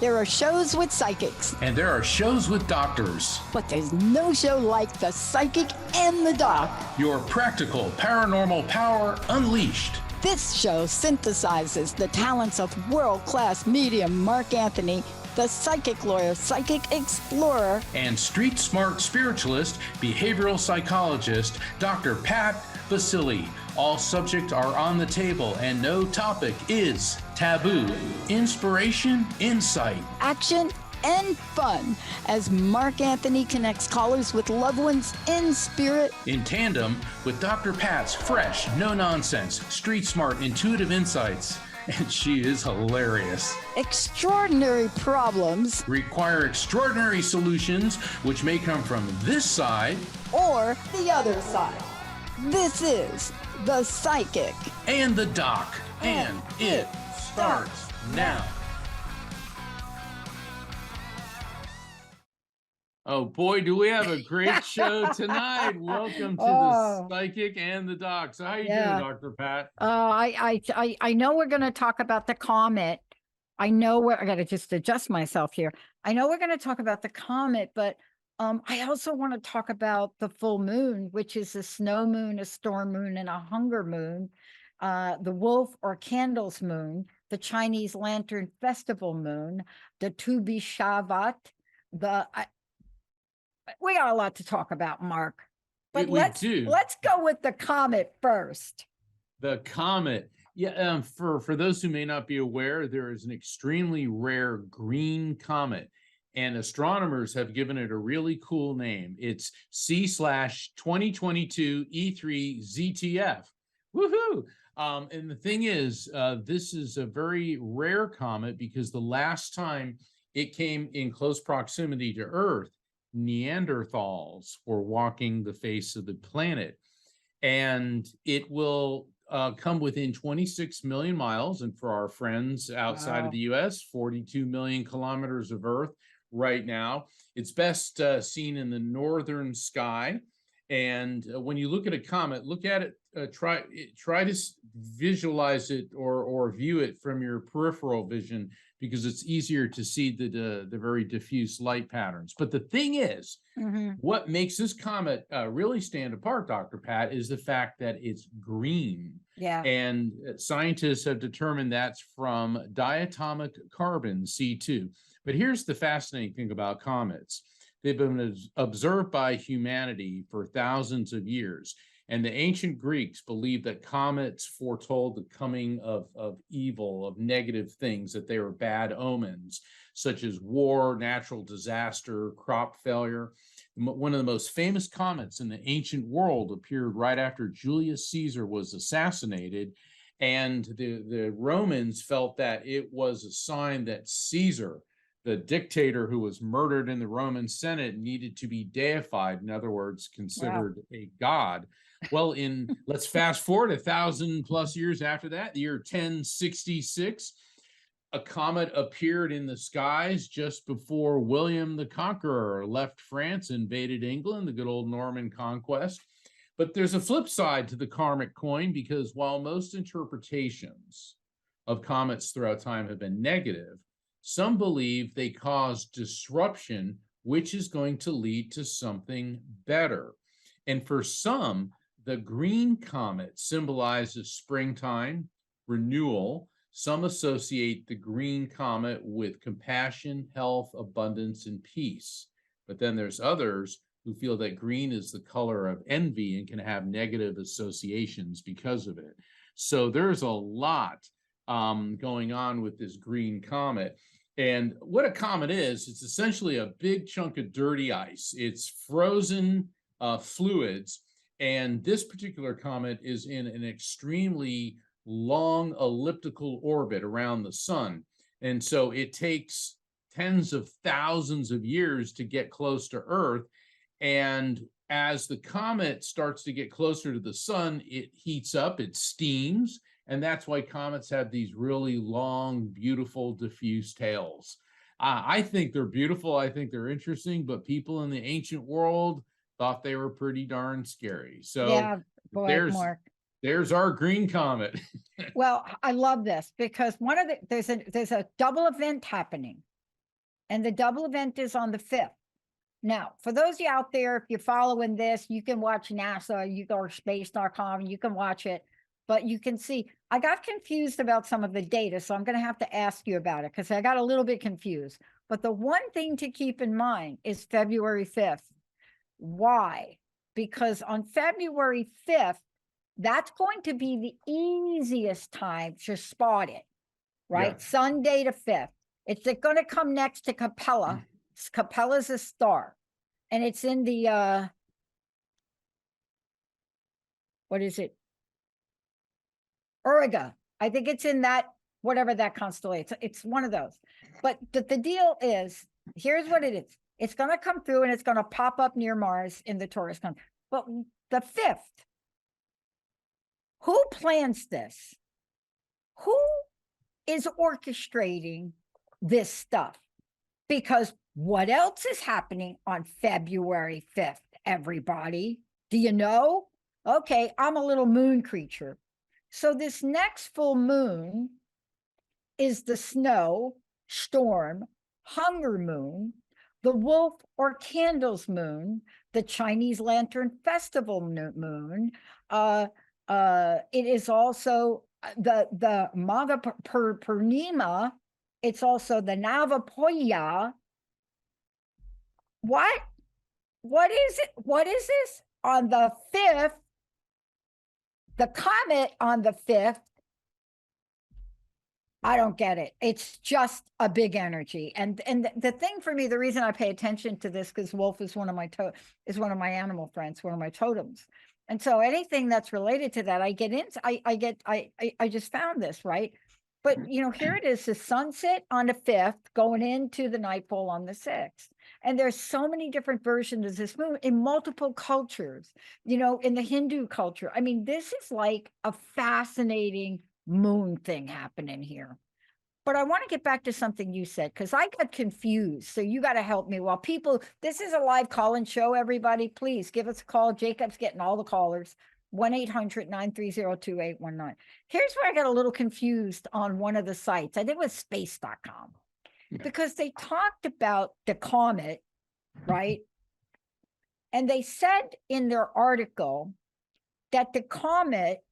There are shows with psychics, And there are shows with doctors. but there's no show like The Psychic and the Doc. Your practical paranormal power unleashed. This show synthesizes the talents of world-class medium Mark Anthony, the psychic lawyer, psychic explorer, And street smart spiritualist, behavioral psychologist, Dr. Pat Basili. All subjects are on the table and no topic is taboo. Inspiration, insight. action, and fun as Mark Anthony connects callers with loved ones in spirit. In tandem with Dr. Pat's fresh, no-nonsense, street smart, intuitive insights. And she is hilarious. Extraordinary problems Require extraordinary solutions, which may come from this side or the other side. This is The Psychic. and the doc. And it starts now. Oh boy, do we have a great show tonight. Welcome to The Psychic and the Doc. So how you doing, Dr. Pat? I know we're going to talk about the comet. I got to just adjust myself here. I know we're going to talk about the comet, but I also want to talk about the full moon, which is a snow moon, a storm moon, and a hunger moon, the wolf or candles moon, the Chinese lantern festival moon, the Tu Bishavat, we got a lot to talk about, Mark. But We let's do. go with the comet first. The comet. Yeah, for those who may not be aware, there is an extremely rare green comet, and astronomers have given it a really cool name. It's C/2022 E3 ZTF. Woohoo! And the thing is, this is a very rare comet because the last time it came in close proximity to Earth, Neanderthals were walking the face of the planet, and it will come within 26 million miles. And for our friends outside of the US, 42 million kilometers of Earth right now. It's best seen in the northern sky. And when you look at a comet, look at it, try to visualize it or view it from your peripheral vision, because it's easier to see the very diffuse light patterns. But the thing is, what makes this comet really stand apart, Dr. Pat, is the fact that it's green. Yeah. And scientists have determined that's from diatomic carbon, C2. But here's the fascinating thing about comets. They've been observed by humanity for thousands of years. And the ancient Greeks believed that comets foretold the coming of evil, of negative things, that they were bad omens, such as war, natural disaster, crop failure. One of the most famous comets in the ancient world appeared right after Julius Caesar was assassinated. And the Romans felt that it was a sign that Caesar, the dictator who was murdered in the Roman Senate, needed to be deified, in other words, considered a god. Well, let's fast forward 1,000+ years after that, the year 1066, a comet appeared in the skies just before William the Conqueror left France, invaded England, the good old Norman conquest. But there's a flip side to the karmic coin, because while most interpretations of comets throughout time have been negative, some believe they cause disruption, which is going to lead to something better. And for some, the green comet symbolizes springtime, renewal. Some associate the green comet with compassion, health, abundance, and peace. But then there's others who feel that green is the color of envy and can have negative associations because of it. So there's a lot going on with this green comet. And what a comet is, it's essentially a big chunk of dirty ice. It's frozen fluids. And this particular comet is in an extremely long elliptical orbit around the sun. And so it takes tens of thousands of years to get close to Earth. And as the comet starts to get closer to the sun, it heats up, it steams. And that's why comets have these really long, beautiful, diffuse tails. I think they're beautiful. I think they're interesting, but people in the ancient world thought they were pretty darn scary. So Yeah, boy, Mark. there's our green comet. Well, I love this because there's a double event happening. and the double event is on the 5th. Now, for those of you out there, if you're following this, you can watch NASA, you go to space.com, you can watch it, but you can see, I got confused about some of the data, so I'm going to have to ask you about it because I got a little bit confused. But the one thing to keep in mind is February 5th. Why? Because on February 5th, that's going to be the easiest time to spot it, right? Yeah. Sunday to 5th. It's going to come next to Capella. Capella's a star, and it's in the, what is it? Auriga. I think it's in that, whatever that constellation. It's one of those. But the deal is, here's what it is. It's going to come through and it's going to pop up near Mars in the Taurus. But the 5th, who plans this? Who is orchestrating this stuff? Because what else is happening on February 5th, everybody? Do you know? Okay, I'm a little moon creature. So this next full moon is the snow, storm, hunger moon, the wolf or candles moon, the Chinese Lantern Festival moon. It is also the Magha Purnima. It's also the Navapoya. What is it? What is this? On the 5th, the comet on the 5th, I don't get it. It's just a big energy. And the thing for me, the reason I pay attention to this, because wolf is one of my animal friends, one of my totems. And so anything that's related to that, I get into, I just found this, right? But you know, here it is, the sunset on the 5th, going into the nightfall on the 6th. And there's so many different versions of this moon in multiple cultures, you know, in the Hindu culture. I mean, this is like a fascinating moon thing happening here. But I want to get back to something you said, because I got confused. So you got to help me. While people, this is a live call-in show, everybody. Please give us a call. Jacob's getting all the callers. 1-800-930-2819. Here's where I got a little confused on one of the sites. I think it was space.com. Because they talked about the comet, right? And they said in their article that the comet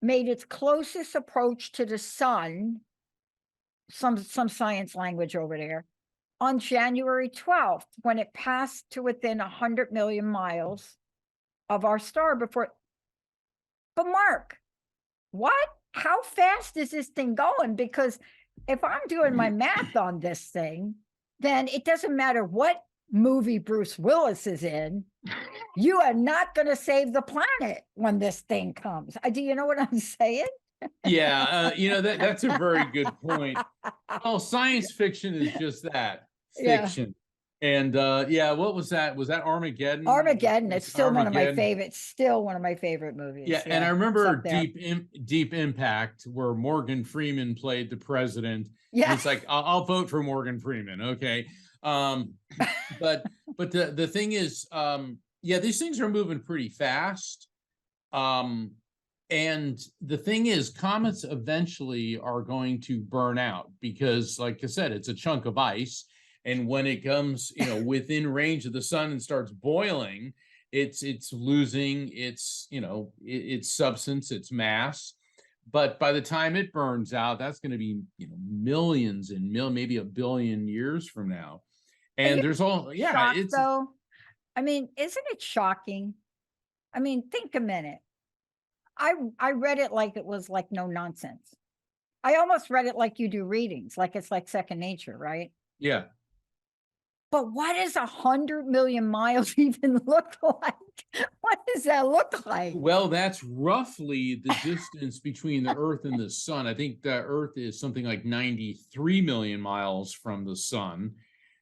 made its closest approach to the sun, some science language over there, on January 12th, when it passed to within 100 million miles of our star before. But Mark, what? How fast is this thing going? Because if I'm doing my math on this thing, then it doesn't matter what movie Bruce Willis is in, you are not going to save the planet when this thing comes. Do you know what I'm saying? Yeah, you know, that's a very good point. Well, science fiction is just that, fiction. And yeah, what was that? Was that Armageddon? Armageddon. It's still Armageddon. one of my favorites. Still one of my favorite movies. Yeah, and I remember Deep Impact, where Morgan Freeman played the president. Yeah, it's like I'll vote for Morgan Freeman. Okay, but the thing is, yeah, these things are moving pretty fast. And the thing is, comets eventually are going to burn out because, like I said, it's a chunk of ice. And when it comes, you know, within range of the sun and starts boiling, it's losing its, you know, its substance, its mass. But by the time it burns out, that's going to be, you know, millions and maybe a billion years from now. And there's all, yeah, it's so. I mean, isn't it shocking? I mean, think a minute. I read it like it was like no nonsense. I almost read it like you do readings, like it's like second nature, right? Yeah. But what does 100 million miles even look like? What does that look like? Well, that's roughly the distance between the Earth and the sun. I think the Earth is something like 93 million miles from the sun.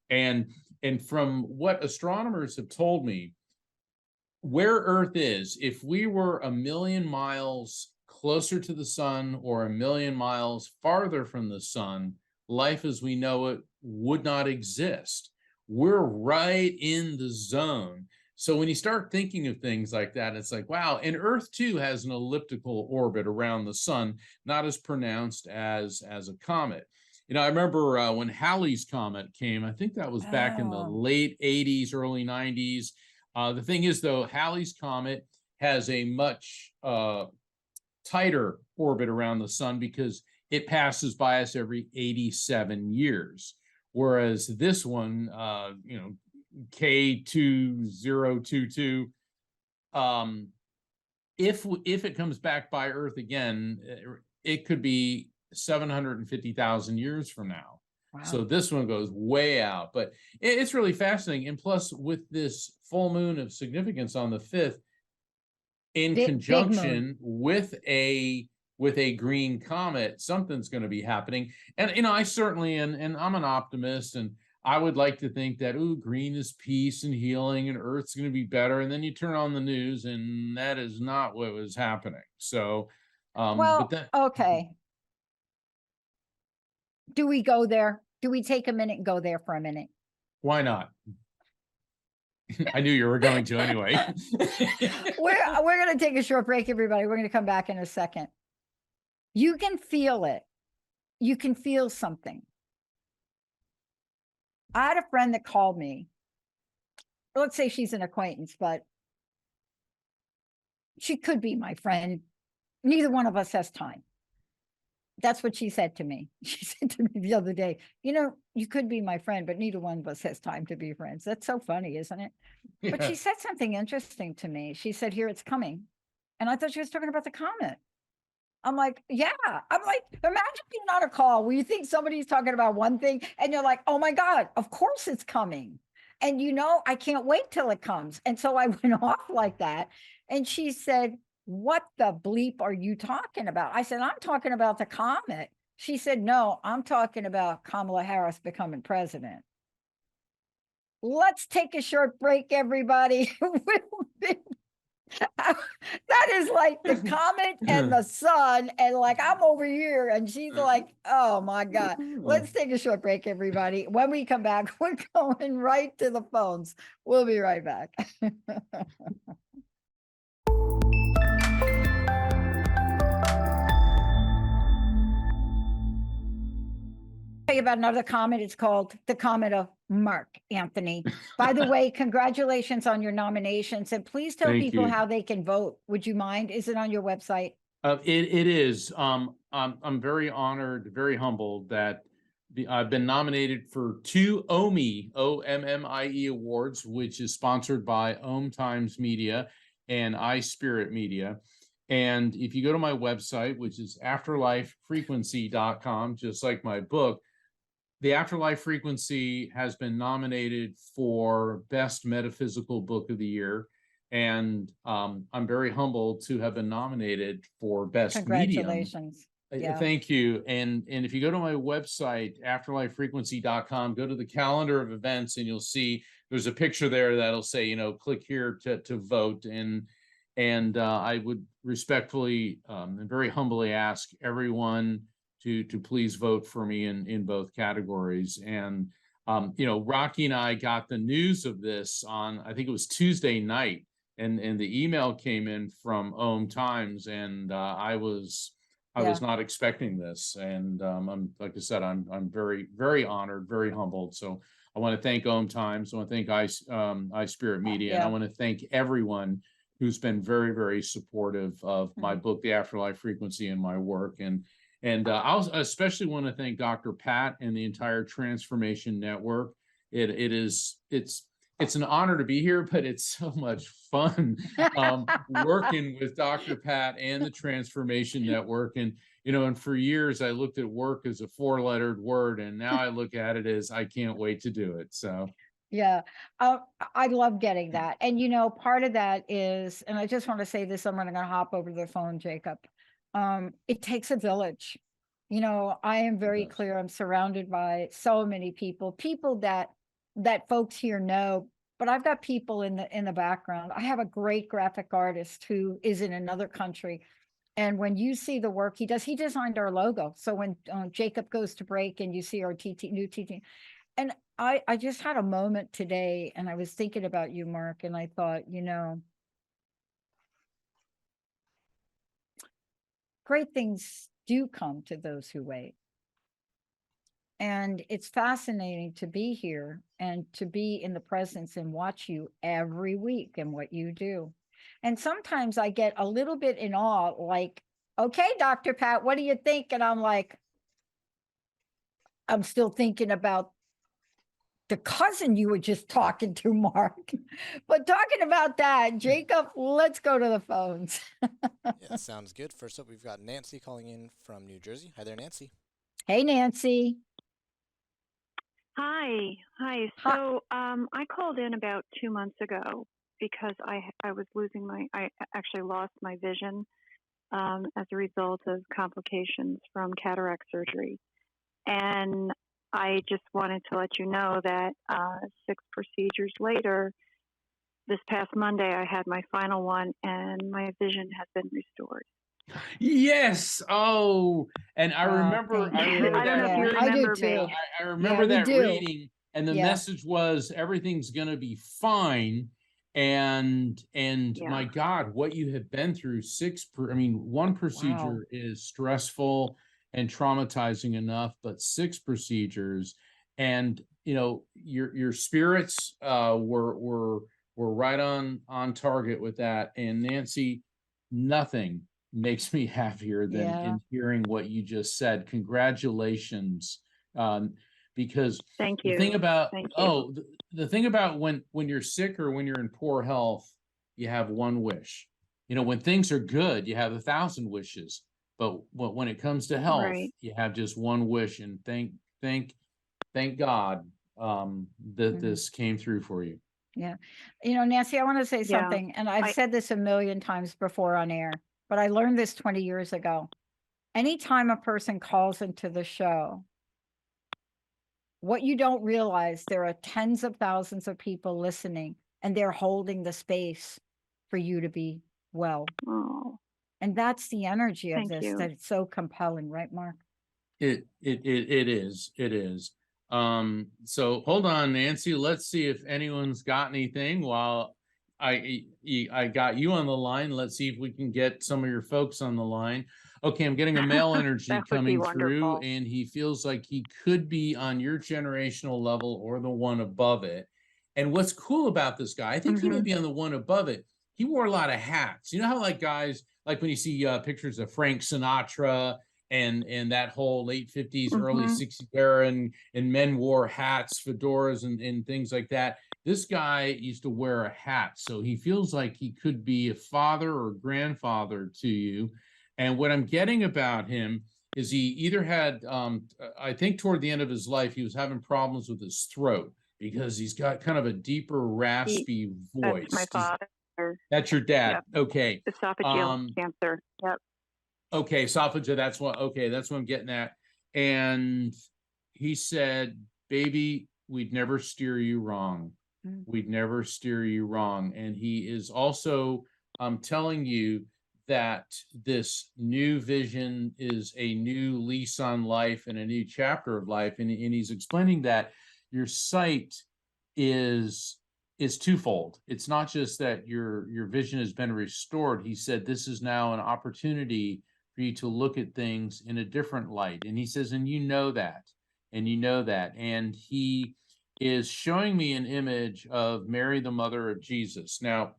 And from what astronomers have told me, where Earth is, if we were 1 million miles closer to the sun or 1 million miles farther from the sun, life as we know it would not exist. We're right in the zone. So when you start thinking of things like that, it's like, wow. And Earth too has an elliptical orbit around the sun, not as pronounced as a comet. I remember when Halley's Comet came, I think that was back in the Oh. late 80s, early 90s. The thing is, though, Halley's Comet has a much tighter orbit around the sun because it passes by us every 87 years. Whereas this one, K2022, if it comes back by Earth again, it could be 750,000 years from now. Wow. So this one goes way out, but it's really fascinating. And plus, with this full moon of significance on the 5th, in conjunction with a green comet, something's going to be happening. And I certainly, and I'm an optimist, and I would like to think that, green is peace and healing and Earth's going to be better. And then you turn on the news and that is not what was happening. So, well, okay. Do we go there? Do we take a minute and go there for a minute? Why not? I knew you were going to anyway. We're going to take a short break, everybody. We're going to come back in a second. You can feel it. You can feel something. I had a friend that called me. Let's say she's an acquaintance, but she could be my friend. Neither one of us has time. That's what she said to me. She said to me the other day, you could be my friend, but neither one of us has time to be friends. That's so funny, isn't it? Yeah. But she said something interesting to me. She said, here it's coming. And I thought she was talking about the comet. I'm like, yeah. I'm like, imagine being on a call where you think somebody's talking about one thing and you're like, oh my God, of course it's coming. And I can't wait till it comes. And so I went off like that. And she said, what the bleep are you talking about? I said, I'm talking about the comet. She said, no, I'm talking about Kamala Harris becoming president. Let's take a short break, everybody. That is like the comet and the sun, and like I'm over here and she's like, oh my God. Let's take a short break, everybody. When we come back, we're going right to the phones. We'll be right back. Tell you about another comet. It's called the Comet of Mark Anthony. By the way, congratulations on your nominations, and please tell people how they can vote. Would you mind? Is it on your website? It is. I'm very honored, very humbled that I've been nominated for 2 OMMIE, OMMIE awards, which is sponsored by Om Times Media and iSpirit Media. And if you go to my website, which is afterlifefrequency.com, just like my book, the Afterlife Frequency has been nominated for Best Metaphysical Book of the Year. And I'm very humbled to have been nominated for Best Congratulations. Medium. Yeah. Thank you. And if you go to my website, afterlifefrequency.com, go to the calendar of events, and you'll see there's a picture there that'll say, click here to vote. And I would respectfully and very humbly ask everyone to please vote for me in both categories. And Rocky and I got the news of this on, I think it was Tuesday night, and the email came in from Om Times, and I was not expecting this. And I'm, like I said, I'm very, very honored, very humbled. So I want to thank Om Times. I want to thank iSpirit Media, and I want to thank everyone who's been very, very supportive of my book, The Afterlife Frequency, and my work. And I especially want to thank Dr. Pat and the entire Transformation Network. It's an honor to be here, but it's so much fun working with Dr. Pat and the Transformation Network. And for years I looked at work as a 4-lettered word, and now I look at it as I can't wait to do it. So. Yeah, I love getting that. And, part of that is, and I just want to say this, I'm going to hop over the phone, Jacob. It takes a village. I am very clear. I'm surrounded by so many people that folks here know, but I've got people in the background. I have a great graphic artist who is in another country. And when you see the work he does, he designed our logo. So when Jacob goes to break and you see our new TT, and I just had a moment today, and I was thinking about you, Mark, and I thought, great things do come to those who wait. And it's fascinating to be here and to be in the presence and watch you every week and what you do. And sometimes I get a little bit in awe, like, okay, Dr. Pat, what do you think? And I'm like, I'm still thinking about the cousin you were just talking to, Mark. But talking about that, Jacob, let's go to the phones. Yeah, sounds good. First up, we've got Nancy calling in from New Jersey. Hi there, Nancy. Hey, Nancy. Hi. Hi. So I called in about 2 months ago because I was losing I actually lost my vision as a result of complications from cataract surgery. And I just wanted to let you know that 6 procedures later, this past Monday, I had my final one and my vision has been restored. Yes. Oh, and I remember thank you. I don't know if you I do remember too. me. I remember we that do. reading, and the Yeah. message was everything's going to be fine. And Yeah. my God, what you have been through, one procedure is stressful and traumatizing enough, but 6 procedures, and your spirits were right on target with that. And Nancy, nothing makes me happier than in hearing what you just said. Congratulations. Because Thank the you. thing about Thank you. the thing about when you're sick or when you're in poor health, you have one wish. When things are good, you have 1,000 wishes. But when it comes to health, Right. you have just one wish. And thank God that this came through for you. Yeah. Nancy, I want to say Yeah. something, and I've said this a million times before on air, but I learned this 20 years ago. Anytime a person calls into the show, what you don't realize, there are tens of thousands of people listening, and they're holding the space for you to be well. Oh, And that's the energy of thank this, you. that it's so compelling, right, Mark? It is. So hold on, Nancy. Let's see if anyone's got anything while I got you on the line. Let's see if we can get some of your folks on the line. Okay, I'm getting a male energy That would be coming through, wonderful. and he feels like he could be on your generational level or the one above it. And what's cool about this guy, I think he may be on the one above it. He wore a lot of hats. You know how like guys, like when you see pictures of Frank Sinatra and that whole late 50s, early 60s era, and men wore hats, fedoras, and things like that. This guy used to wear a hat, so he feels like he could be a father or grandfather to you. And what I'm getting about him is he either had, I think toward the end of his life, he was having problems with his throat because he's got kind of a deeper, raspy voice. That's my father. That's your dad. Yep. Okay. Esophageal cancer. Yep. Okay, esophageal, that's what I'm getting at. And he said, baby, we'd never steer you wrong. We'd never steer you wrong. And he is also telling you that this new vision is a new lease on life and a new chapter of life. And he's explaining that your sight is twofold. It's not just that your vision has been restored. He said this is now an opportunity for you to look at things in a different light. And he says, and you know that, and he is showing me an image of Mary, the mother of Jesus. Now,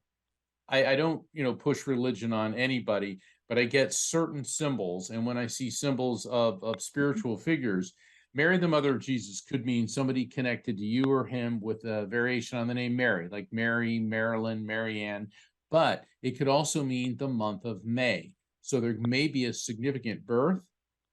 I don't, push religion on anybody, but I get certain symbols. And when I see symbols of spiritual figures, Mary, the mother of Jesus, could mean somebody connected to you or him with a variation on the name Mary, like Mary, Marilyn, Marianne. But it could also mean the month of May. So there may be a significant birth,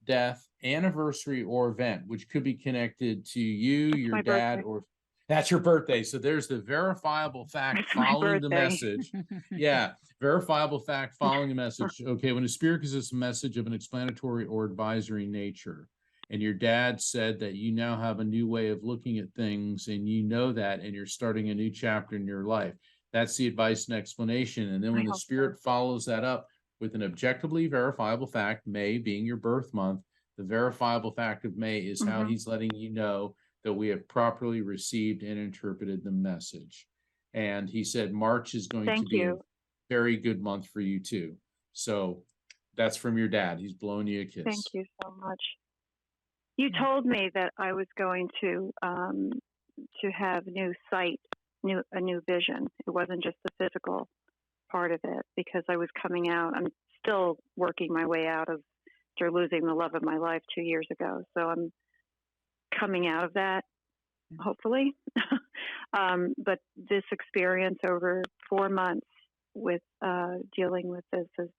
death, anniversary, or event, which could be connected to you, your dad, or that's your birthday. So there's the verifiable fact following the message. Yeah, verifiable fact following the message. Okay, when a spirit gives us a message of an explanatory or advisory nature, and your dad said that you now have a new way of looking at things, and you know that, and you're starting a new chapter in your life. That's the advice and explanation. And then when the spirit follows that up with an objectively verifiable fact, May being your birth month, the verifiable fact of May is how he's letting you know that we have properly received and interpreted the message. And he said March is going to be a very good month for you too. So that's from your dad. He's blowing you a kiss. Thank you so much. You told me that I was going to have new sight, a new vision. It wasn't just the physical part of it, because I was coming out. I'm still working my way out of after losing the love of my life 2 years ago. So I'm coming out of that, hopefully. But this experience over 4 months with dealing with this has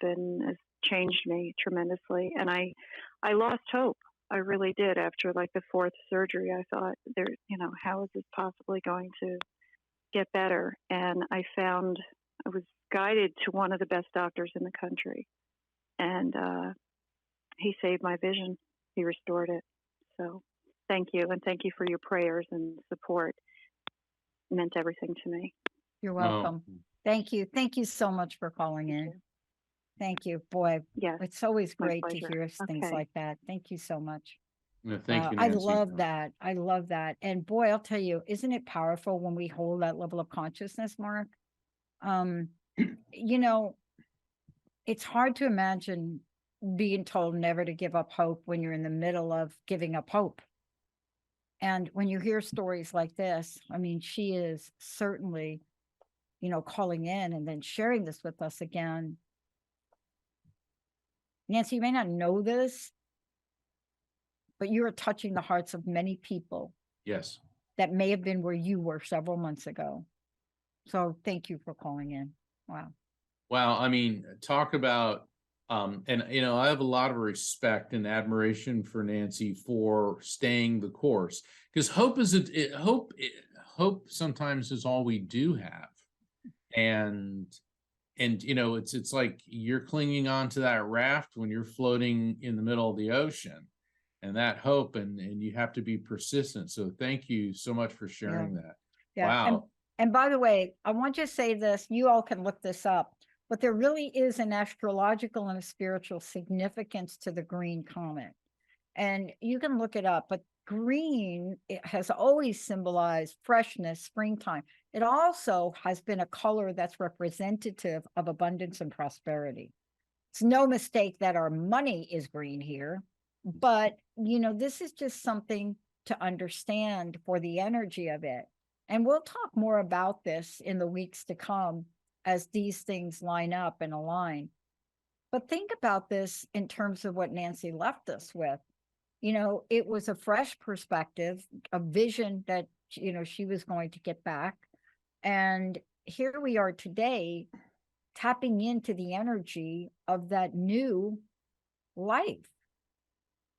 changed me tremendously, and I lost hope. I really did. After like the 4th surgery, I thought, how is this possibly going to get better? And I was guided to one of the best doctors in the country, and he saved my vision. He restored it. So thank you, and thank you for your prayers and support. It meant everything to me. You're welcome. Thank you. Thank you so much for calling in. Thank you. Boy, yes, it's always great to pleasure. hear things like that. Thank you so much. No, thank you, I Nancy. love that. I love that. And boy, I'll tell you, isn't it powerful when we hold that level of consciousness, Mark? It's hard to imagine being told never to give up hope when you're in the middle of giving up hope. And when you hear stories like this, I mean, she is certainly, calling in and then sharing this with us again. Nancy, you may not know this, but you are touching the hearts of many people. Yes. That may have been where you were several months ago. So thank you for calling in. Wow. Wow. I mean, talk about, and I have a lot of respect and admiration for Nancy for staying the course, because hope sometimes is all we do have. And it's like you're clinging on to that raft when you're floating in the middle of the ocean, and that hope, and you have to be persistent. So thank you so much for sharing that. Yeah. Wow. And by the way, I want to say this, you all can look this up, but there really is an astrological and a spiritual significance to the green comet. And you can look it up, but green, it has always symbolized freshness, springtime. It also has been a color that's representative of abundance and prosperity. It's no mistake that our money is green here, but this is just something to understand for the energy of it. And we'll talk more about this in the weeks to come as these things line up and align. But think about this in terms of what Nancy left us with. It was a fresh perspective, a vision that, she was going to get back. And here we are today, tapping into the energy of that new life.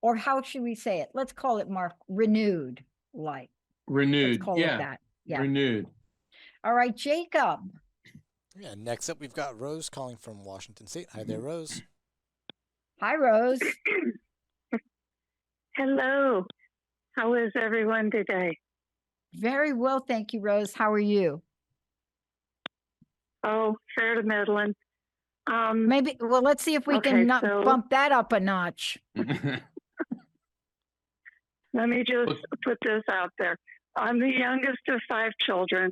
Or how should we say it? Let's call it, Mark, renewed life. Renewed. Let's call it that. Yeah. Renewed. All right, Jacob. Yeah, next up, we've got Rose calling from Washington State. Hi there, Rose. Hi, Rose. Hello. How is everyone today? Very well, thank you, Rose. How are you? Oh, fair to middling. Let's see if we can bump that up a notch. Let me just put this out there. I'm the youngest of 5 children,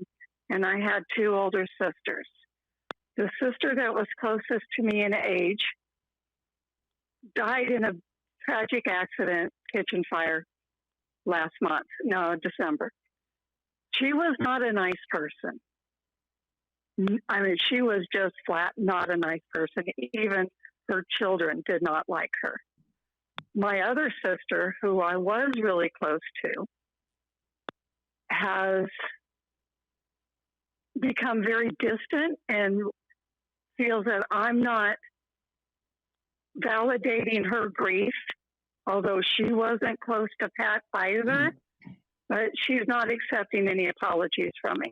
and I had 2 older sisters. The sister that was closest to me in age died in a tragic accident, kitchen fire, December. She was not a nice person. I mean, she was just flat not a nice person. Even her children did not like her. My other sister, who I was really close to, has become very distant and feels that I'm not validating her grief, although she wasn't close to Pat either, but she's not accepting any apologies from me.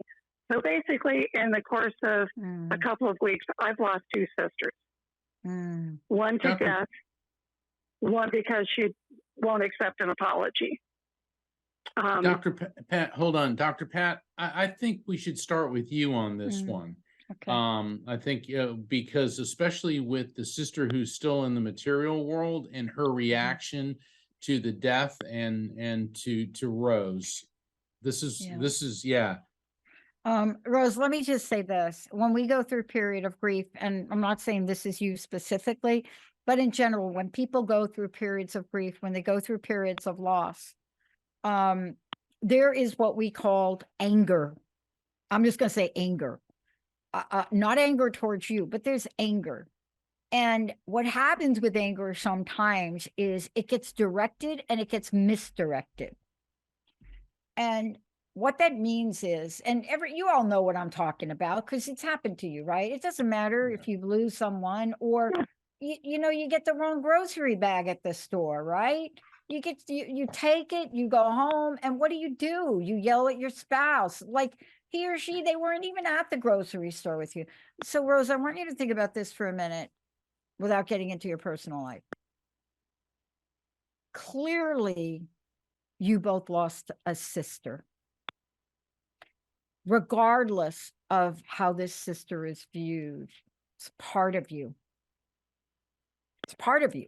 So basically, in the course of a couple of weeks, I've lost 2 sisters. One to death, one because she won't accept an apology. Dr. Pat, hold on. Dr. Pat, I think we should start with you on this one. Okay. I think because especially with the sister who's still in the material world and her reaction to the death and to Rose, this is Rose, let me just say this. When we go through a period of grief, and I'm not saying this is you specifically, but in general, when people go through periods of grief, when they go through periods of loss, there is what we called anger. I'm just going to say anger, not anger towards you, but there's anger. And what happens with anger sometimes is it gets directed and it gets misdirected. And what that means is, and you all know what I'm talking about because it's happened to you, right? It doesn't matter if you lose someone or you get the wrong grocery bag at the store, right? You take it, you go home, and what do? You yell at your spouse, like he or she, they weren't even at the grocery store with you. So Rose, I want you to think about this for a minute without getting into your personal life. Clearly, you both lost a sister. Regardless of how this sister is viewed, it's part of you. It's part of you.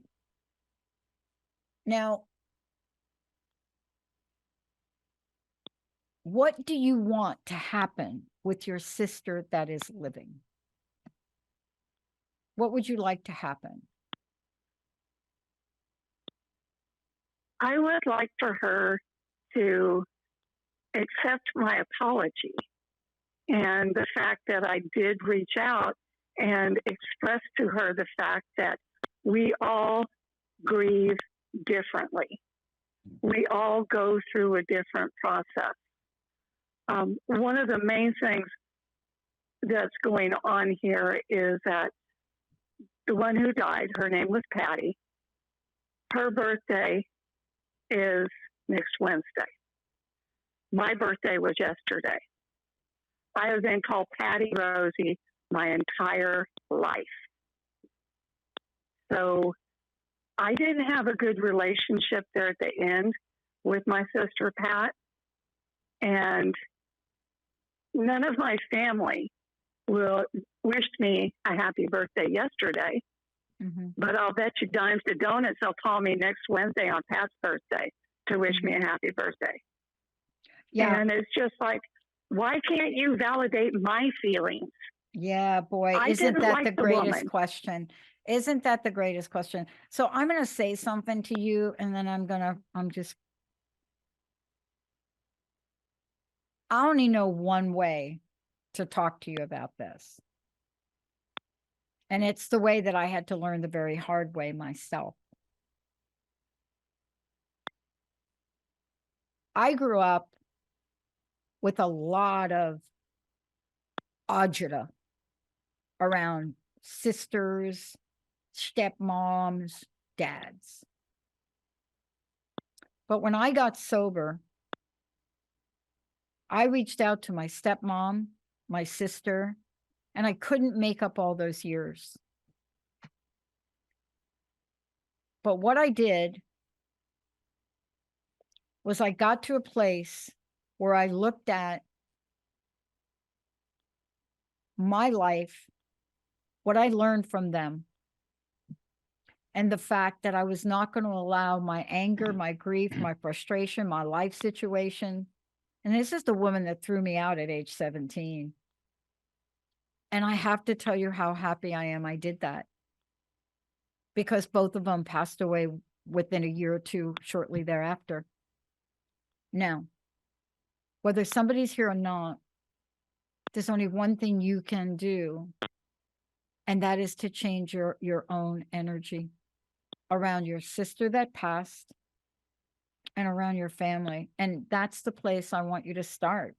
Now, what do you want to happen with your sister that is living? What would you like to happen? I would like for her to accept my apology and the fact that I did reach out and express to her the fact that we all grieve differently. We all go through a different process. One of the main things that's going on here is that the one who died, her name was Patty. Her birthday is next Wednesday. My birthday was yesterday. I have been called Patty Rosie my entire life. So I didn't have a good relationship there at the end with my sister Pat. And none of my family wished me a happy birthday yesterday. Mm-hmm. But I'll bet you dimes to donuts they'll call me next Wednesday on Pat's birthday to wish me a happy birthday. Yeah. And it's just like, why can't you validate my feelings? Yeah, boy, isn't that the greatest question? Isn't that the greatest question? So I'm going to say something to you, and then I only know one way to talk to you about this. And it's the way that I had to learn the very hard way myself. I grew up with a lot of agita around sisters, stepmoms, dads. But when I got sober, I reached out to my stepmom, my sister, and I couldn't make up all those years. But what I did was I got to a place where I looked at my life, what I learned from them, and the fact that I was not going to allow my anger, my grief, my frustration, my life situation. And this is the woman that threw me out at age 17. And I have to tell you how happy I am I did that. Because both of them passed away within a year or two shortly thereafter. Now, whether somebody's here or not, there's only one thing you can do, and that is to change your own energy around your sister that passed and around your family. And that's the place I want you to start.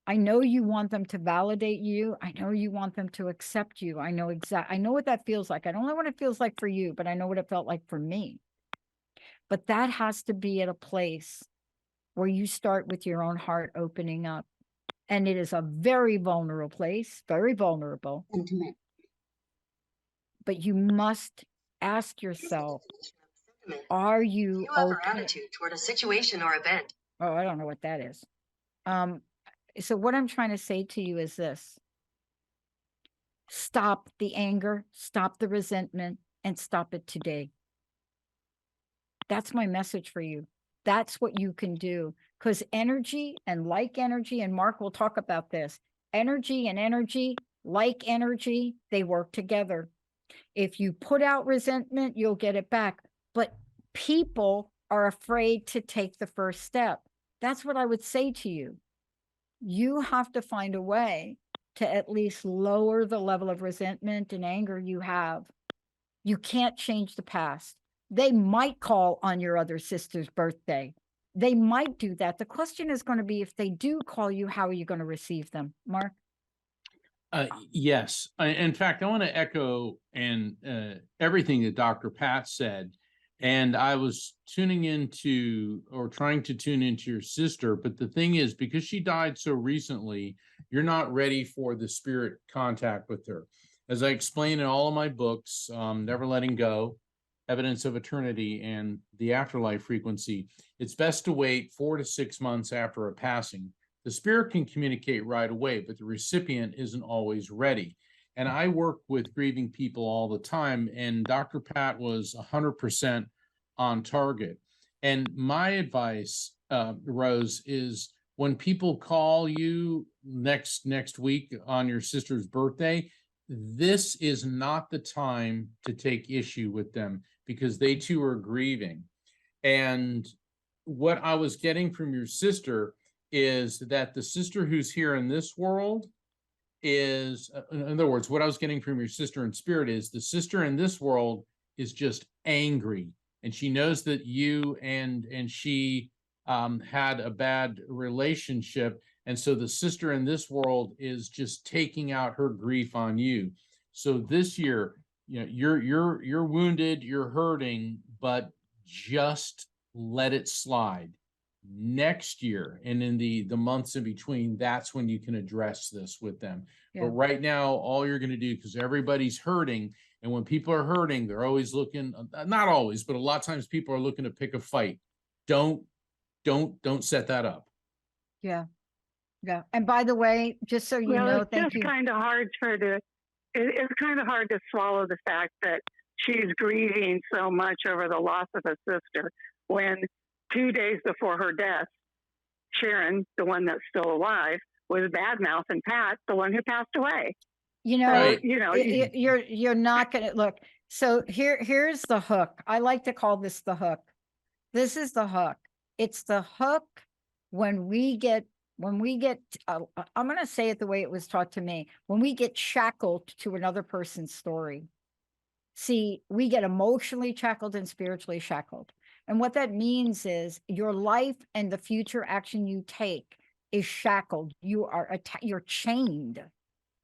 I know you want them to validate you. I know you want them to accept you. I know what that feels like. I don't know what it feels like for you, but I know what it felt like for me. But that has to be at a place where you start with your own heart opening up. And it is a very vulnerable place, very vulnerable. Intimate. But you must ask yourself, are you okay? Attitude toward a situation or event. Oh, I don't know what that is. So what I'm trying to say to you is this. Stop the anger, stop the resentment, and stop it today. That's my message for you. That's what you can do. Because energy, and Mark will talk about this, energy and energy, like energy, they work together. If you put out resentment, you'll get it back. But people are afraid to take the first step. That's what I would say to you. You have to find a way to at least lower the level of resentment and anger you have. You can't change the past. They might call on your other sister's birthday. They might do that. The question is going to be, if they do call you, how are you going to receive them, Mark? Yes. In fact, I want to echo and everything that Dr. Pat said. And I was tuning into or trying to tune into your sister. But the thing is, because she died so recently, you're not ready for the spirit contact with her. As I explain in all of my books, Never Letting Go, Evidence of Eternity, and the Afterlife Frequency, it's best to wait 4 to 6 months after a passing. The spirit can communicate right away, but the recipient isn't always ready. And I work with grieving people all the time, and Dr. Pat was 100% on target. And my advice, Rose, is when people call you next week on your sister's birthday, this is not the time to take issue with them, because they too are grieving. And what I was getting from your sister is that the sister who's here in this world is, in other words, what I was getting from your sister in spirit is the sister in this world is just angry, and she knows that you and she had a bad relationship, and so the sister in this world is just taking out her grief on you. So this year, you know, you're wounded, you're hurting, but just let it slide. Next year and in the months in between, that's when you can address this with them. Yeah. But right now, all you're going to do, because everybody's hurting, and when people are hurting, they're always looking, not always, but a lot of times people are looking to pick a fight. Don't set that up. Yeah. And by the way, just so you know, it's thank just you. kind of hard for her to. It's kind of hard to swallow the fact that she's grieving so much over the loss of a sister when 2 days before her death, Sharon, the one that's still alive, was bad-mouthing Pat, the one who passed away. You know, Right. you're not going to look. So here's the hook. I like to call this the hook. This is the hook. It's the hook when we get, I'm going to say it the way it was taught to me, when we get shackled to another person's story. See, we get emotionally shackled and spiritually shackled. And what that means is your life and the future action you take is shackled. You're chained,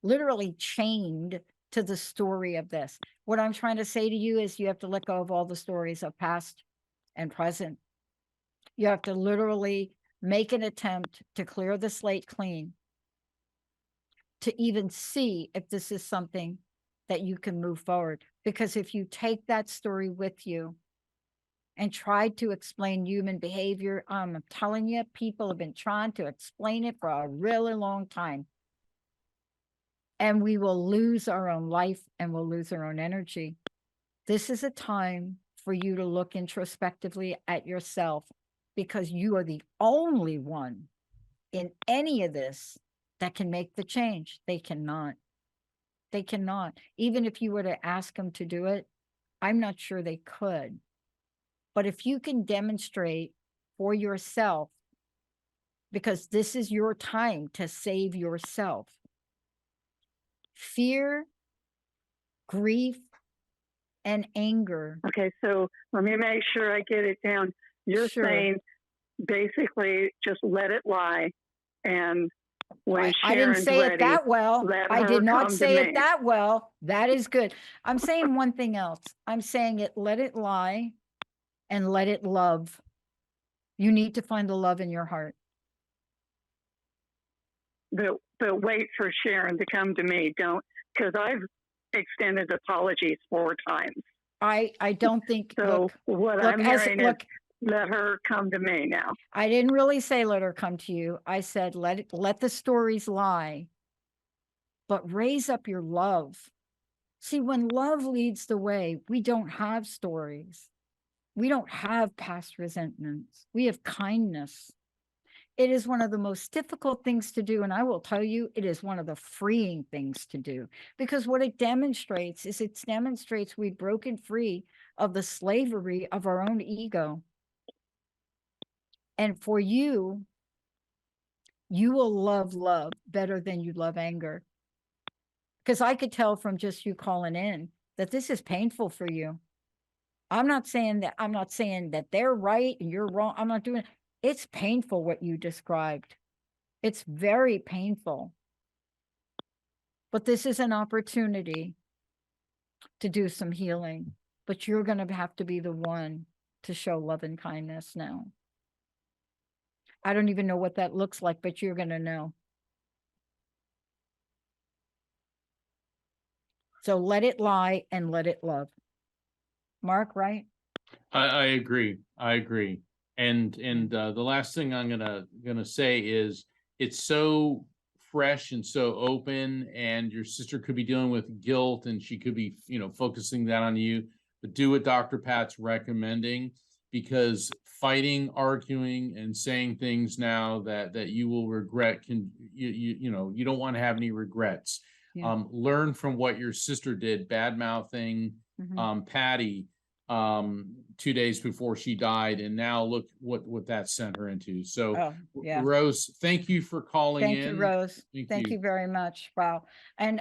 literally chained to the story of this. What I'm trying to say to you is you have to let go of all the stories of past and present. You have to literally make an attempt to clear the slate clean, to even see if this is something that you can move forward. Because if you take that story with you and try to explain human behavior, I'm telling you, people have been trying to explain it for a really long time. And we will lose our own life and we'll lose our own energy. This is a time for you to look introspectively at yourself, because you are the only one in any of this that can make the change. They cannot. They cannot. Even if you were to ask them to do it, I'm not sure they could. But if you can demonstrate for yourself, because this is your time to save yourself, fear, grief, and anger. Okay, so let me make sure I get it down. You're Sure. saying basically just let it lie, and when I didn't Sharon's say ready, it that well. let I her did not come to say it me. that well. That is good. I'm saying one thing else. I'm saying it, let it lie and let it love. You need to find the love in your heart. But wait for Sharon to come to me. Don't, because I've extended apologies 4 times. I don't think, So look, what look, I'm hearing is look, let her come to me now. I didn't really say let her come to you. I said let the stories lie, but raise up your love. See, when love leads the way, we don't have stories. We don't have past resentments. We have kindness. It is one of the most difficult things to do. And I will tell you, it is one of the freeing things to do, because what it demonstrates is it demonstrates we've broken free of the slavery of our own ego. And for you, you will love love better than you love anger. Because I could tell from just you calling in that this is painful for you. I'm not saying that they're right and you're wrong. I'm not doing it. It's painful what you described. It's very painful. But this is an opportunity to do some healing. But you're going to have to be the one to show love and kindness now. I don't even know what that looks like, but you're going to know. So let it lie and let it love. Mark, right? I agree. I agree. And the last thing I'm gonna say is it's so fresh and so open, and your sister could be dealing with guilt, and she could be, focusing that on you. But do what Dr. Pat's recommending, because fighting, arguing, and saying things now that you will regret you don't want to have any regrets. Yeah. Learn from what your sister did, bad mouthing Patty 2 days before she died, and now look what that sent her into. So yeah. Rose, thank you for calling in. Thank you, Rose. Thank you very much. Wow. And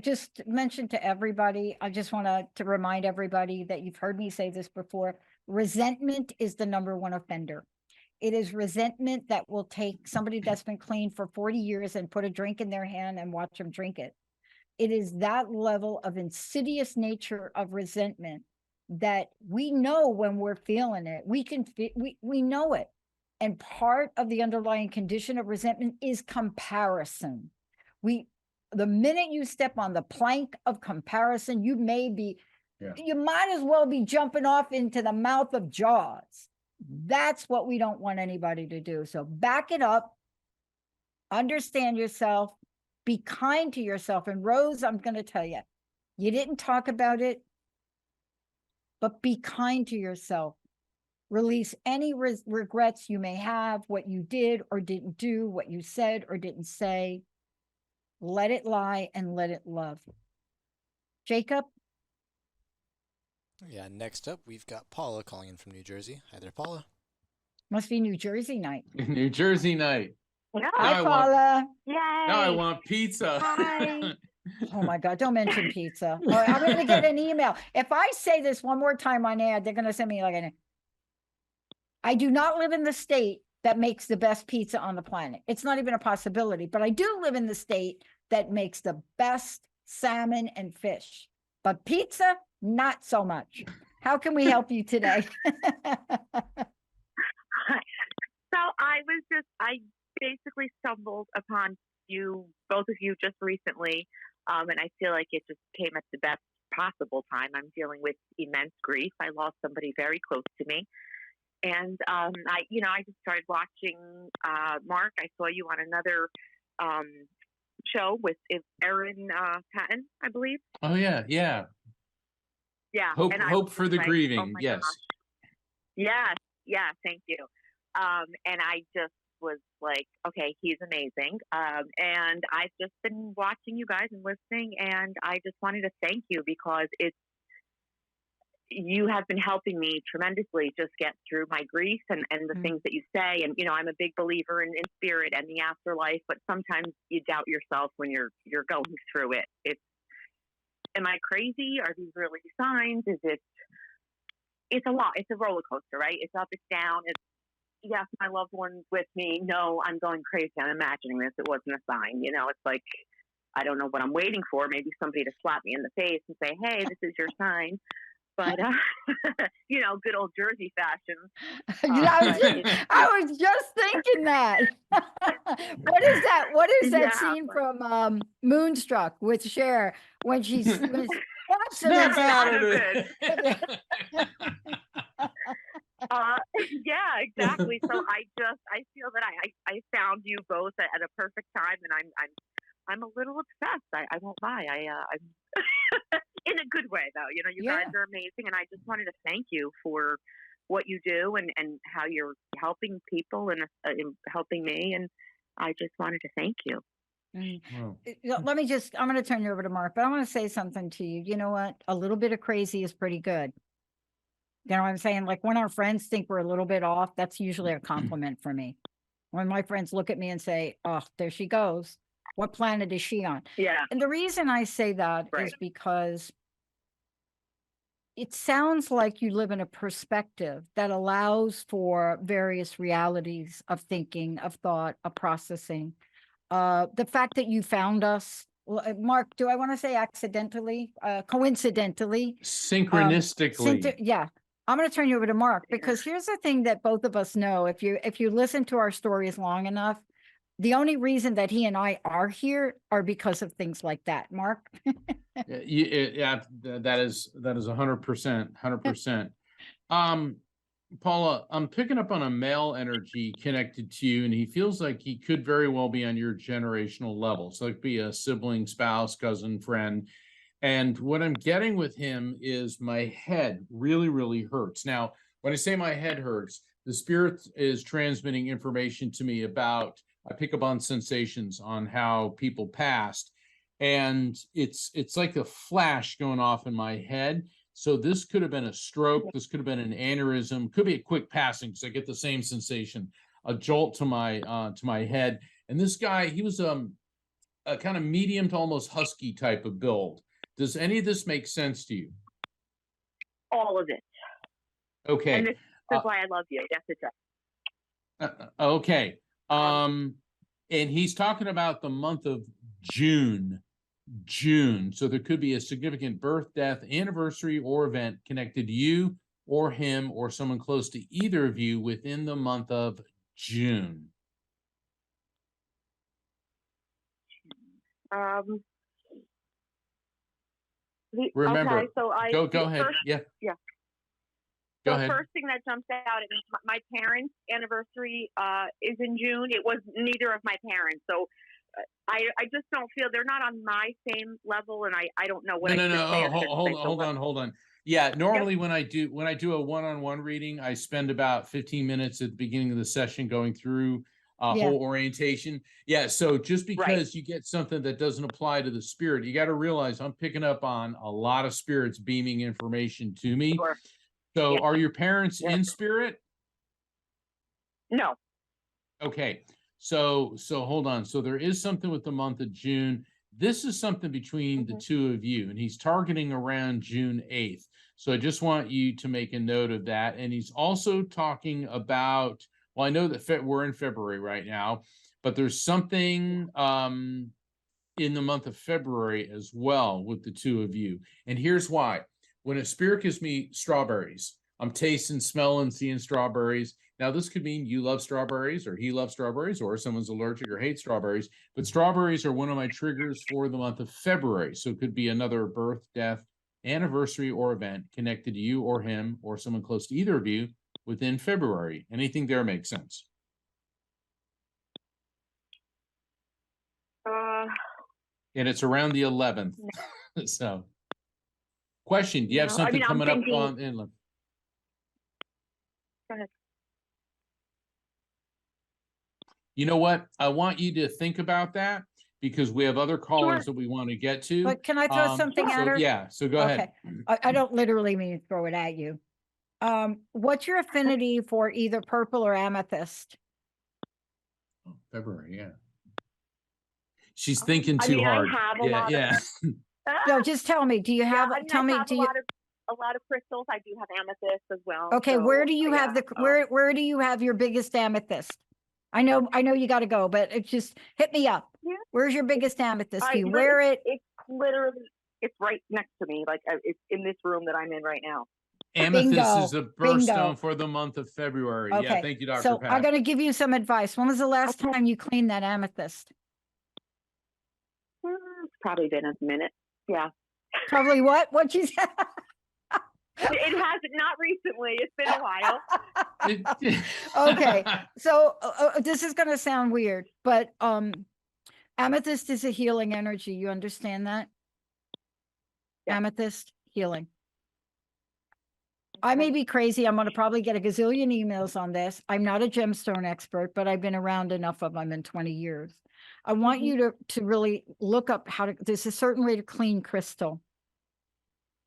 just mention to everybody, I just want to remind everybody that you've heard me say this before. Resentment is the #1 offender. It is resentment that will take somebody that's been clean for 40 years and put a drink in their hand and watch them drink it. It is that level of insidious nature of resentment that we know when we're feeling it. We know it. And part of the underlying condition of resentment is comparison. The minute you step on the plank of comparison, you might as well be jumping off into the mouth of Jaws. That's what we don't want anybody to do. So back it up, understand yourself, be kind to yourself. And Rose, I'm going to tell you, you didn't talk about it, but be kind to yourself. Release any regrets you may have, what you did or didn't do, what you said or didn't say. Let it lie and let it love. Jacob? Yeah, next up, we've got Paula calling in from New Jersey. Hi there, Paula. Must be New Jersey night. New Jersey night. Hi, Paula. Yay! Now I want pizza. Hi. Oh my God, don't mention pizza. Oh, I'm going to get an email. If I say this one more time on air, they're going to send me like I do not live in the state that makes the best pizza on the planet. It's not even a possibility, but I do live in the state that makes the best salmon and fish. But pizza, not so much. How can we help you today? So I basically stumbled upon both of you just recently, and I feel like it just came at the best possible time. I'm dealing with immense grief. I lost somebody very close to me. And I just started watching Mark. I saw you on another show with Erin Patton, I believe. Oh yeah. Hope for the grieving. Oh yes. Gosh. Yes. Thank you. And I just was like, okay, he's amazing. And I've just been watching you guys and listening, and I just wanted to thank you because you have been helping me tremendously just get through my grief and the things that you say. And, I'm a big believer in spirit and the afterlife, but sometimes you doubt yourself when you're going through it. Am I crazy? Are these really signs? It's a lot. It's a roller coaster, right? It's up, it's down. Yes, my loved one's with me. No, I'm going crazy. I'm imagining this. It wasn't a sign. It's like, I don't know what I'm waiting for. Maybe somebody to slap me in the face and say, hey, this is your sign. But, good old Jersey fashion. I was just thinking that. What is that? What is that scene from Moonstruck with Cher when she's Snap out of it. Yeah, exactly. So I feel that I found you both at a perfect time, and I'm a little obsessed. I won't lie. I'm in a good way though. You guys are amazing, and I just wanted to thank you for what you do and how you're helping people and helping me. And I just wanted to thank you. Wow. Let me just, I'm going to turn you over to Mark, but I want to say something to you. You know what? A little bit of crazy is pretty good. You know what I'm saying? Like when our friends think we're a little bit off, that's usually a compliment for me. When my friends look at me and say, oh, there she goes. What planet is she on? Yeah. And the reason I say that Right. is because it sounds like you live in a perspective that allows for various realities of thinking, of thought, of processing. The fact that you found us, Mark, do I want to say accidentally, coincidentally? Synchronistically. Yeah. I'm going to turn you over to Mark, because here's the thing that both of us know. If you listen to our stories long enough, the only reason that he and I are here are because of things like that. Mark? Yeah, that is 100%. Paula, I'm picking up on a male energy connected to you, and he feels like he could very well be on your generational level. So it could be a sibling, spouse, cousin, friend. And what I'm getting with him is my head really, really hurts. Now, when I say my head hurts, the spirit is transmitting information to me about, I pick up on sensations on how people passed. And it's like a flash going off in my head. So this could have been a stroke. This could have been an aneurysm. Could be a quick passing, because I get the same sensation, a jolt to my head. And this guy, he was a kind of medium to almost husky type of build. Does any of this make sense to you? All of it. Okay. And this is why I love you. Yes, it does. Okay. And he's talking about the month of June. So there could be a significant birth, death, anniversary, or event connected to you or him or someone close to either of you within the month of June. Remember, okay, so go ahead. First, yeah. The Go ahead. first thing that jumps out at me, my parents' anniversary is in June. It was neither of my parents, so I just don't feel they're not on my same level, and I don't know what I should say. Hold on. Yeah, normally when I do a one-on-one reading, I spend about 15 minutes at the beginning of the session going through whole orientation. Yeah, so just because you get something that doesn't apply to the spirit, you got to realize I'm picking up on a lot of spirits beaming information to me. Sure. So are your parents in spirit? No. Okay. So hold on. So there is something with the month of June. This is something between the two of you, and he's targeting around June 8th. So I just want you to make a note of that. And he's also talking about, well, I know that we're in February right now, but there's something in the month of February as well with the two of you. And here's why. When a spirit gives me strawberries, I'm tasting, smelling, seeing strawberries. Now, this could mean you love strawberries, or he loves strawberries, or someone's allergic or hates strawberries. But strawberries are one of my triggers for the month of February. So it could be another birth, death, anniversary, or event connected to you or him or someone close to either of you within February. Anything there makes sense? And it's around the 11th. So, question: do you have something coming up on inland? Go ahead. You know what? I want you to think about that, because we have other callers that we want to get to. But can I throw something at her? Yeah, so go ahead. I don't literally mean to throw it at you. What's your affinity for either purple or amethyst? Oh, February, yeah. She's thinking too hard. I have a lot of No, just tell me. Do you have? Tell me. Do you? A lot of crystals. I do have amethyst as well. Okay, so, where do you have the where do you have your biggest amethyst? I know you got to go, but it's just hit me up. Yeah. Where's your biggest amethyst? Do you wear it? It's literally, it's right next to me. Like it's in this room that I'm in right now. Amethyst is a birthstone for the month of February. Okay. Yeah, thank you, Dr. So Pat. I'm going to give you some advice. When was the last time you cleaned that amethyst? It's probably been a minute. Yeah. Probably what? What you said? It hasn't, not recently. It's been a while. Okay. So this is going to sound weird, but amethyst is a healing energy. You understand that? Yeah. Amethyst healing. I may Okay. be crazy. I'm going to probably get a gazillion emails on this. I'm not a gemstone expert, but I've been around enough of them in 20 years. I want Mhm. you to really look up how to, there's a certain way to clean crystal.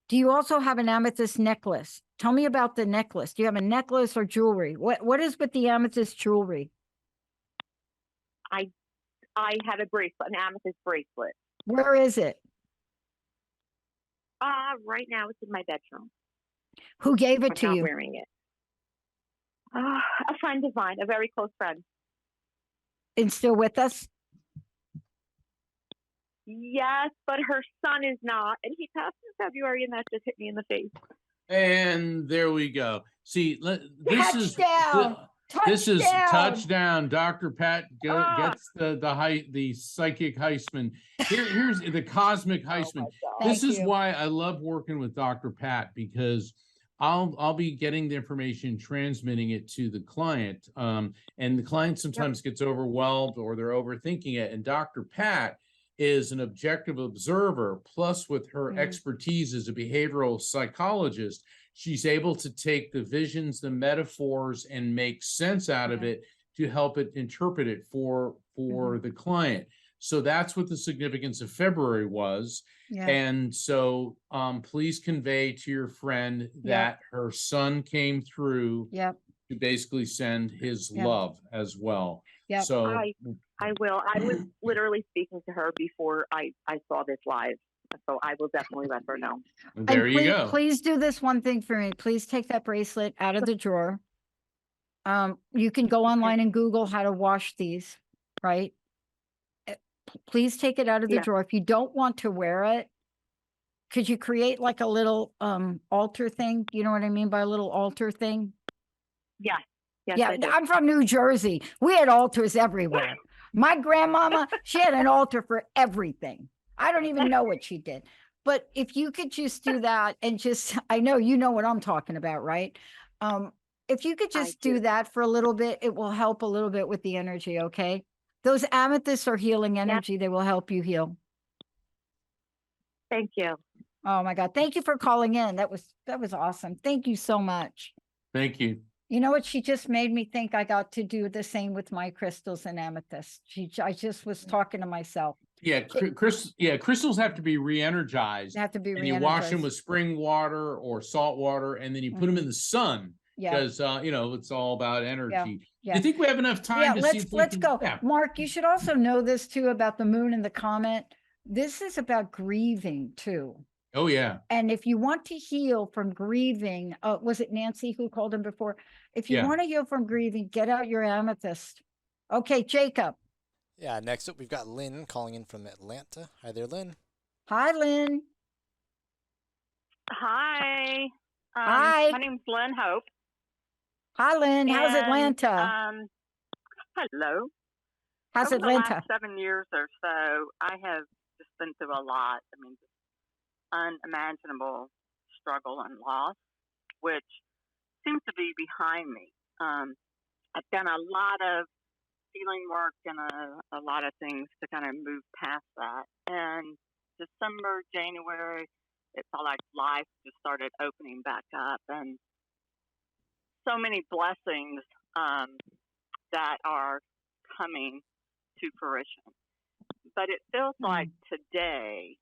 Do you also have an amethyst necklace? Tell me about the necklace. Do you have a necklace or jewelry? What is with the amethyst jewelry? I have a bracelet, an amethyst bracelet. Where is it? Right now it's in my bedroom. Who gave it I'm to not you? wearing it. A friend of mine, a very close friend. And still with us? Yes, but her son is not, and he passed in February, and that just hit me in the face. And there we go. See, this is touchdown. Dr. Pat gets the psychic Heisman. Here's the cosmic Heisman. This is why I love working with Dr. Pat, because I'll be getting the information, transmitting it to the client, and the client sometimes gets overwhelmed or they're overthinking it. And Dr. Pat is an objective observer, plus with her expertise as a behavioral psychologist, she's able to take the visions, the metaphors, and make sense out of it to help it interpret it for the client. So that's what the significance of February was. And so please convey to your friend that her son came through to basically send his love as well. So I will. I was literally speaking to her before I saw this live. So I will definitely let her know. There you go. Please do this one thing for me. Please take that bracelet out of the drawer. You can go online and Google how to wash these, right? Please take it out of the drawer. If you don't want to wear it, could you create like a little altar thing? You know what I mean by a little altar thing? Yes. Yes, Yeah, I'm from New Jersey. We had altars everywhere. My grandmama, she had an altar for everything. I don't even know what she did. But if you could just do that and just, I know you know what I'm talking about, right? If you could just do that for a little bit, it will help a little bit with the energy, okay? Those amethysts are healing energy. They will help you heal. Thank you. Oh my God. Thank you for calling in. That was awesome. Thank you so much. Thank you. You know what? She just made me think I got to do the same with my crystals and amethyst. I just was talking to myself. Yeah, crystals have to be re-energized. They have to be and you wash them with spring water or salt water, and then you put them in the sun because it's all about energy. Do you think we have enough time to see if let's go. Mark, you should also know this too about the moon and the comet. This is about grieving too. Oh, yeah. And if you want to heal from grieving, was it Nancy who called him before? If you want to heal from grieving, get out your amethyst. Okay, Jacob. Yeah, next up we've got Lynn calling in from Atlanta. Hi there, Lynn. Hi, Lynn. Hi. Hi. My name's Lynn Hope. Hi, Lynn. How's Atlanta? Hello. How's Over Atlanta? the last 7 years or so, I have just been through a lot. I mean, unimaginable struggle and loss, which seems to be behind me. I've done a lot of healing work and a lot of things to kind of move past that. And December, January, it felt like life just started opening back up, and so many blessings that are coming to fruition. But it feels like today,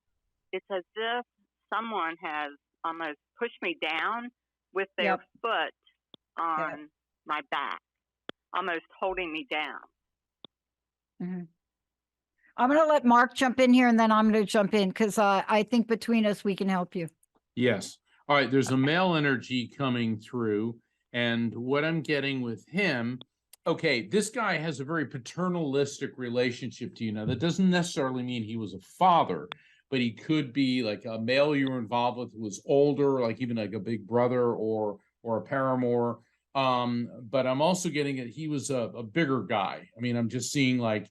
it's as if someone has almost pushed me down with their foot on my back, almost holding me down. I'm going to let Mark jump in here, and then I'm going to jump in because I think between us, we can help you. Yes. All right. There's a male energy coming through. And what I'm getting with him, okay, this guy has a very paternalistic relationship to you. Now, that doesn't necessarily mean he was a father, but he could be like a male you were involved with who was older, like even like a big brother or a paramour. But I'm also getting it. He was a bigger guy. I mean, I'm just seeing like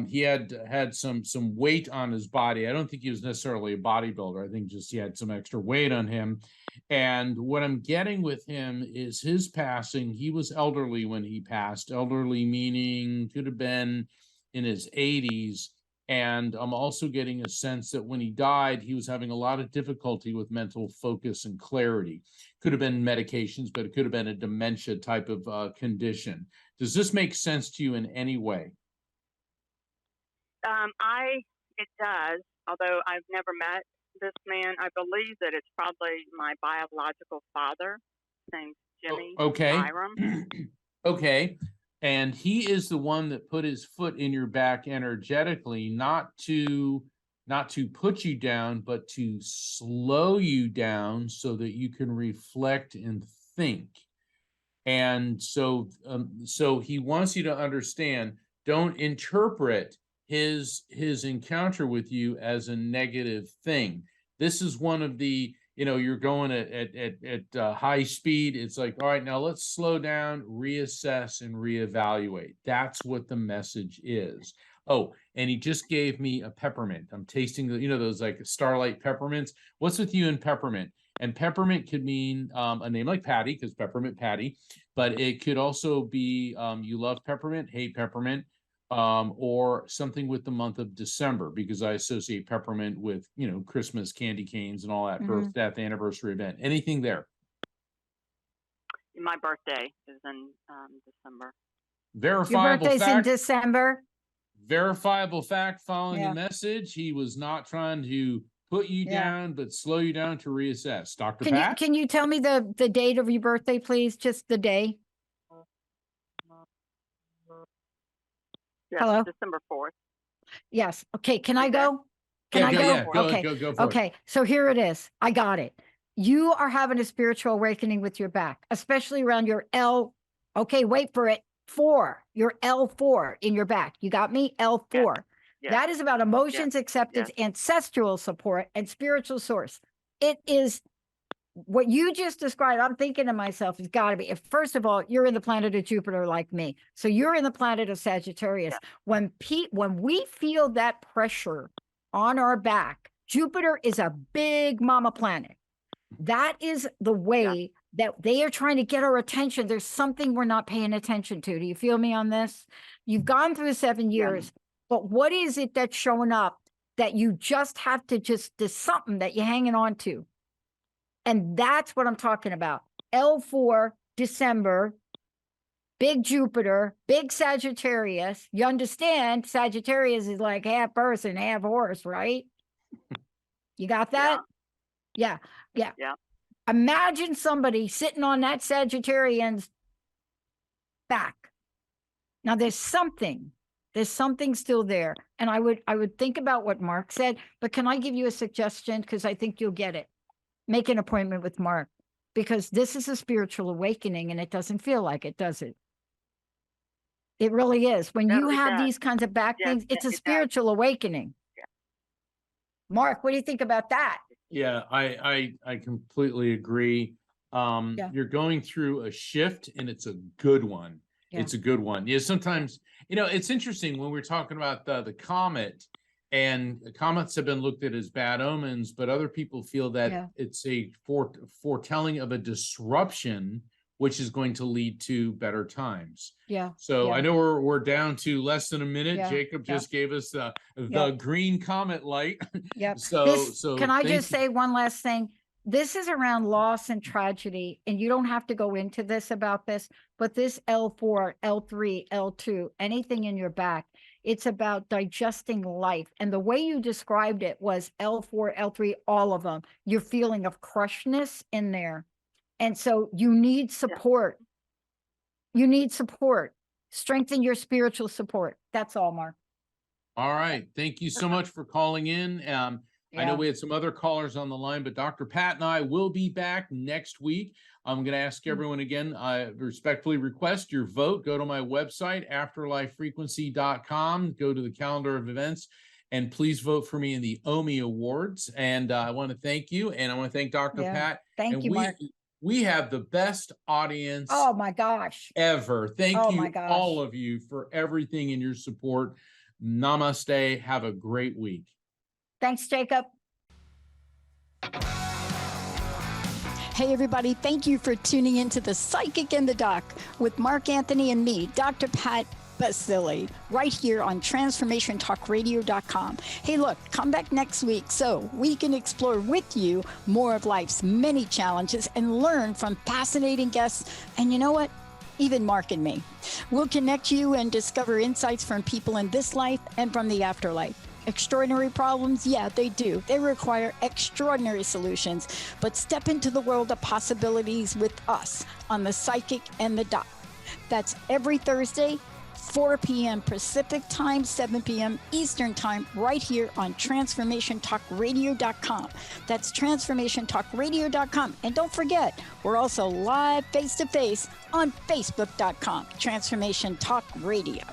he had some weight on his body. I don't think he was necessarily a bodybuilder. I think just he had some extra weight on him. And what I'm getting with him is his passing. He was elderly when he passed. Elderly meaning could have been in his 80s. And I'm also getting a sense that when he died, he was having a lot of difficulty with mental focus and clarity. Could have been medications, but it could have been a dementia type of condition. Does this make sense to you in any way? It does, although I've never met this man. I believe that it's probably my biological father. His name's Jimmy Byram. Okay. And he is the one that put his foot in your back energetically, not to put you down, but to slow you down so that you can reflect and think. And so he wants you to understand, don't interpret his encounter with you as a negative thing. This is one of the, you're going at high speed. It's like, all right, now let's slow down, reassess, and reevaluate. That's what the message is. Oh, and he just gave me a peppermint. I'm tasting those like starlight peppermints. What's with you and peppermint? And peppermint could mean a name like Patty, because peppermint Patty, but it could also be you love peppermint, hate peppermint, or something with the month of December, because I associate peppermint with, Christmas, candy canes, and all that, birth, death, anniversary event. Anything there? My birthday is in December. Verifiable Your birthday's fact. in December. Verifiable fact following the message. He was not trying to put you down, but slow you down to reassess. Dr. Pat? Can you tell me the date of your birthday, please? Just the day. Yes, Hello? December 4th. Yes. Okay. Can I go? Can I go? Yeah, Okay. go for it. Okay. So here it is. I got it. You are having a spiritual awakening with your back, especially around your L. Okay. Wait for it. 4, your L4 in your back. You got me? L4. Yes. That is about emotions, acceptance, ancestral support, and spiritual source. It is what you just described. I'm thinking to myself, it's got to be. If first of all, you're in the planet of Jupiter like me, so you're in the planet of Sagittarius. When we feel that pressure on our back, Jupiter is a big mama planet. That is the way that they are trying to get our attention. There's something we're not paying attention to. Do you feel me on this? You've gone through 7 years, but what is it that's showing up that you just have to there's something that you're hanging on to? And that's what I'm talking about. L4, December, big Jupiter, big Sagittarius. You understand Sagittarius is like half person, half horse, right? You got that? Yeah. Imagine somebody sitting on that Sagittarian's back. Now there's something still there. And I would think about what Mark said, but can I give you a suggestion? Because I think you'll get it. Make an appointment with Mark, because this is a spiritual awakening and it doesn't feel like it, does it? It really is. When you have these kinds of back things, it's a spiritual awakening. Mark, what do you think about that? Yeah, I completely agree. You're going through a shift, and it's a good one. It's a good one. Yeah, sometimes, it's interesting when we're talking about the comet, and comets have been looked at as bad omens, but other people feel that it's a foretelling of a disruption, which is going to lead to better times. So I know we're down to less than a minute. Jacob just gave us the Green Comet light. So can I just say one last thing? This is around loss and tragedy, and you don't have to go into this about this, but this L4, L3, L2, anything in your back, it's about digesting life. And the way you described it was L4, L3, all of them. Your feeling of crushness in there. And so you need support. You need support. Strengthen your spiritual support. That's all, Mark. All right. Thank you so much for calling in. I know we had some other callers on the line, but Dr. Pat and I will be back next week. I'm going to ask everyone again, I respectfully request your vote. Go to my website, afterlifefrequency.com, go to the calendar of events, and please vote for me in the OMI Awards. And I want to thank you, and I want to thank Dr. Pat. Thank you, Mark. We have the best audience oh my gosh ever. Thank oh you, my gosh. all of you, for everything and your support. Namaste. Have a great week. Thanks, Jacob. Hey, everybody. Thank you for tuning into the Psychic in the Dock with Mark Anthony and me, Dr. Pat. but silly, right here on TransformationTalkRadio.com. Hey, look, come back next week so we can explore with you more of life's many challenges and learn from fascinating guests. And you know what? Even Mark and me. We'll connect you and discover insights from people in this life and from the afterlife. Extraordinary problems? Yeah, they do. They require extraordinary solutions. But step into the world of possibilities with us on The Psychic and the Doc. That's every Thursday, 4 p.m. Pacific Time, 7 p.m. Eastern Time, right here on TransformationTalkRadio.com. That's TransformationTalkRadio.com. And don't forget, we're also live face-to-face on Facebook.com, Transformation Talk Radio.